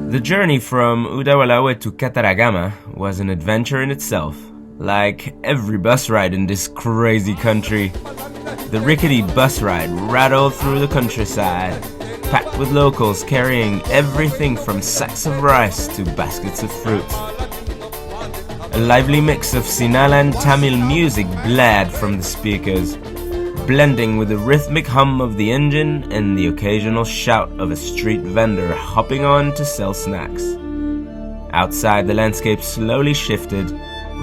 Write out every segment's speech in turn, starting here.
The journey from Udawalawe to Kataragama was an adventure in itself. Like every bus ride in this crazy country, the rickety bus ride rattled through the countryside, packed with locals carrying everything from sacks of rice to baskets of fruit. A lively mix of Sinhala and Tamil music blared from the speakers, blending with the rhythmic hum of the engine and the occasional shout of a street vendor hopping on to sell snacks. Outside, the landscape slowly shifted.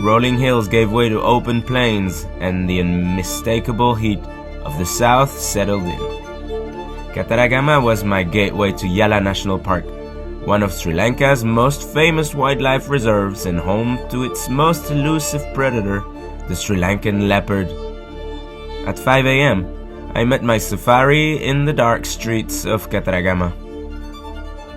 Rolling hills gave way to open plains, and the unmistakable heat of the south settled in. Kataragama was my gateway to Yala National Park, one of Sri Lanka's most famous wildlife reserves and home to its most elusive predator, the Sri Lankan leopard. At 5 a.m., I met my safari in the dark streets of Kataragama.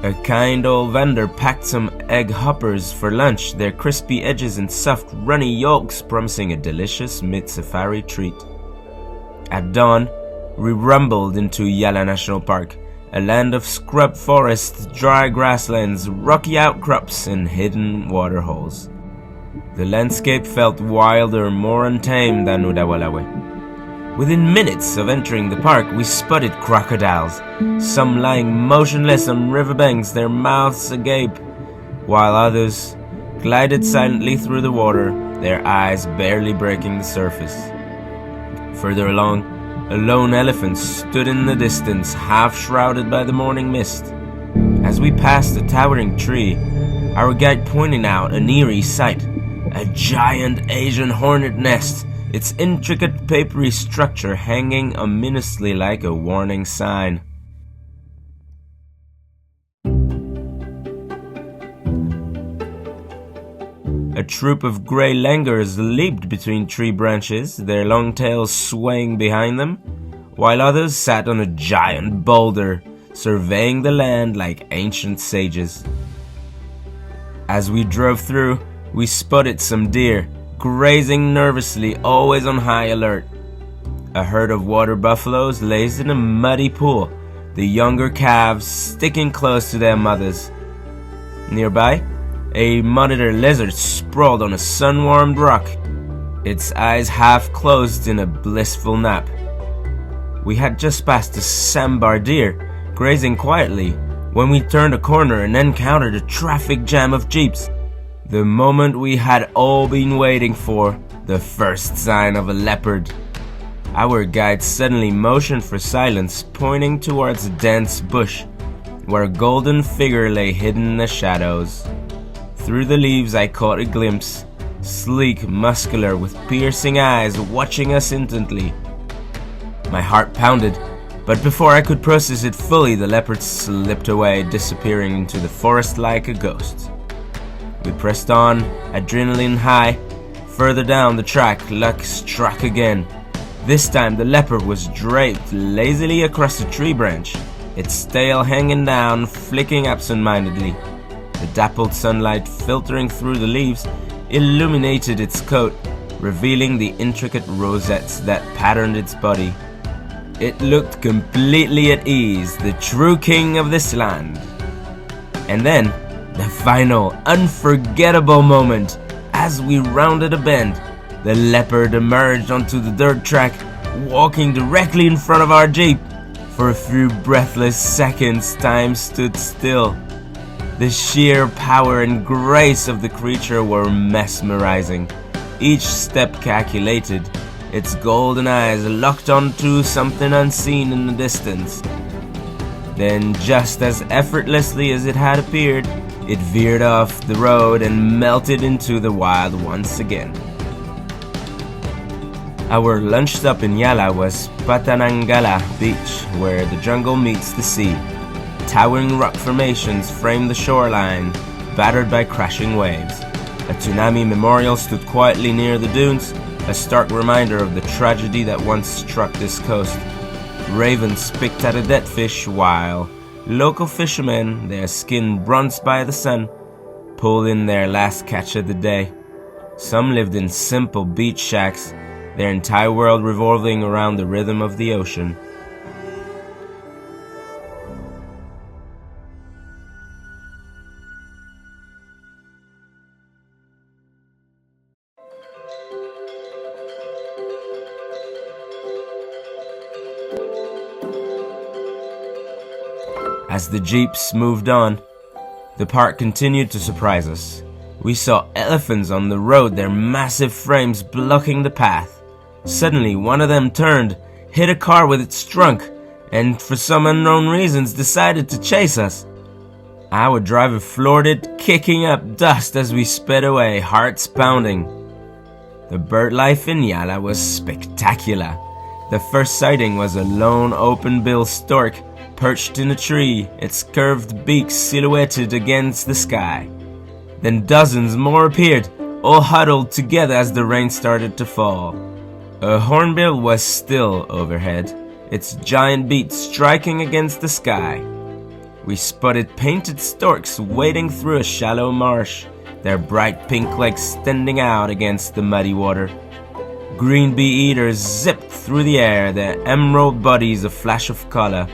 A kind old vendor packed some egg hoppers for lunch, their crispy edges and soft, runny yolks promising a delicious mid-safari treat. At dawn, we rumbled into Yala National Park, a land of scrub forests, dry grasslands, rocky outcrops, and hidden waterholes. The landscape felt wilder, more untamed than Udawalawe. Within minutes of entering the park, we spotted crocodiles, some lying motionless on riverbanks, their mouths agape, while others glided silently through the water, their eyes barely breaking the surface. Further along, a lone elephant stood in the distance, half shrouded by the morning mist. As we passed a towering tree, our guide pointed out an eerie sight, a giant Asian hornet nest, its intricate papery structure hanging ominously like a warning sign. A troop of grey langurs leaped between tree branches, their long tails swaying behind them, while others sat on a giant boulder, surveying the land like ancient sages. As we drove through, we spotted some deer, grazing nervously, always on high alert. A herd of water buffaloes lazed in a muddy pool, the younger calves sticking close to their mothers. Nearby, a monitor lizard sprawled on a sun-warmed rock, its eyes half closed in a blissful nap. We had just passed a sambar deer, grazing quietly, when we turned a corner and encountered a traffic jam of jeeps. The moment we had all been waiting for, the first sign of a leopard. Our guide suddenly motioned for silence, pointing towards a dense bush, where a golden figure lay hidden in the shadows. Through the leaves I caught a glimpse, sleek, muscular, with piercing eyes, watching us intently. My heart pounded, but before I could process it fully, the leopard slipped away, disappearing into the forest like a ghost. We pressed on, adrenaline high. Further down the track, luck struck again. This time the leopard was draped lazily across a tree branch, its tail hanging down, flicking absent-mindedly. The dappled sunlight filtering through the leaves illuminated its coat, revealing the intricate rosettes that patterned its body. It looked completely at ease, the true king of this land. And then, the final, unforgettable moment. As we rounded a bend, the leopard emerged onto the dirt track, walking directly in front of our jeep. For a few breathless seconds, time stood still. The sheer power and grace of the creature were mesmerizing. Each step calculated, its golden eyes locked onto something unseen in the distance. Then, just as effortlessly as it had appeared, it veered off the road and melted into the wild once again. Our lunch stop in Yala was Patanangala Beach, where the jungle meets the sea. Towering rock formations framed the shoreline, battered by crashing waves. A tsunami memorial stood quietly near the dunes, a stark reminder of the tragedy that once struck this coast. Ravens picked at a dead fish, while local fishermen, their skin bronzed by the sun, pulled in their last catch of the day. Some lived in simple beach shacks, their entire world revolving around the rhythm of the ocean. As the jeeps moved on, the park continued to surprise us. We saw elephants on the road, their massive frames blocking the path. Suddenly, one of them turned, hit a car with its trunk, and for some unknown reasons decided to chase us. Our driver floored it, kicking up dust as we sped away, hearts pounding. The bird life in Yala was spectacular. The first sighting was a lone open-billed stork perched in a tree, its curved beak silhouetted against the sky. Then dozens more appeared, all huddled together as the rain started to fall. A hornbill was still overhead, its giant beak striking against the sky. We spotted painted storks wading through a shallow marsh, their bright pink legs standing out against the muddy water. Green bee eaters zipped through the air, their emerald bodies a flash of color.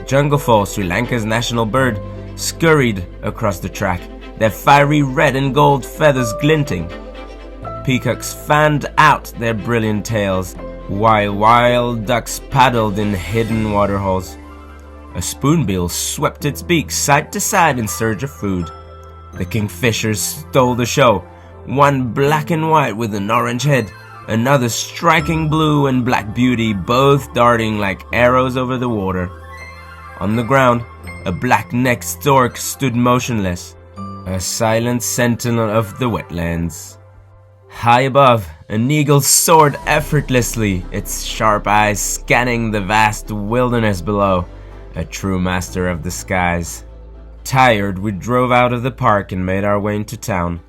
Junglefowl, Sri Lanka's national bird, scurried across the track, their fiery red and gold feathers glinting. Peacocks fanned out their brilliant tails, while wild ducks paddled in hidden waterholes. A spoonbill swept its beak side to side in search of food. The kingfishers stole the show, one black and white with an orange head, another striking blue and black beauty, both darting like arrows over the water. On the ground, a black-necked stork stood motionless, a silent sentinel of the wetlands. High above, an eagle soared effortlessly, its sharp eyes scanning the vast wilderness below, a true master of the skies. Tired, we drove out of the park and made our way into town.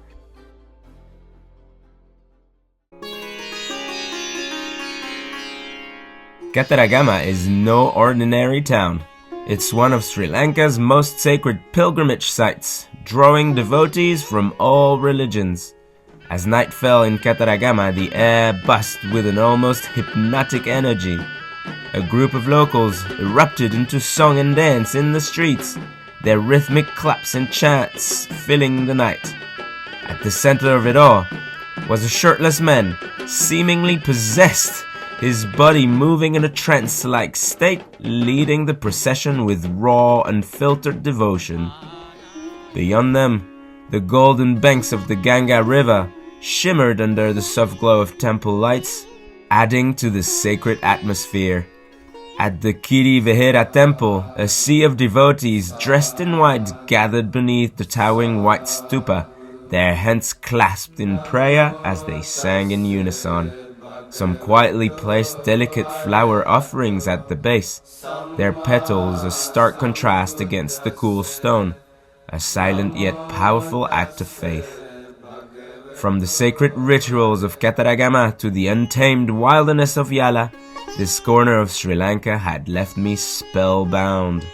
Kataragama is no ordinary town. It's one of Sri Lanka's most sacred pilgrimage sites, drawing devotees from all religions. As night fell in Kataragama, the air buzzed with an almost hypnotic energy. A group of locals erupted into song and dance in the streets, their rhythmic claps and chants filling the night. At the center of it all was a shirtless man, seemingly possessed, his body moving in a trance-like state, leading the procession with raw, unfiltered devotion. Beyond them, the golden banks of the Ganga River shimmered under the soft glow of temple lights, adding to the sacred atmosphere. At the Kiri Vihara temple, a sea of devotees dressed in white gathered beneath the towering white stupa, their hands clasped in prayer as they sang in unison. Some quietly placed delicate flower offerings at the base, their petals a stark contrast against the cool stone, a silent yet powerful act of faith. From the sacred rituals of Kataragama to the untamed wilderness of Yala, this corner of Sri Lanka had left me spellbound.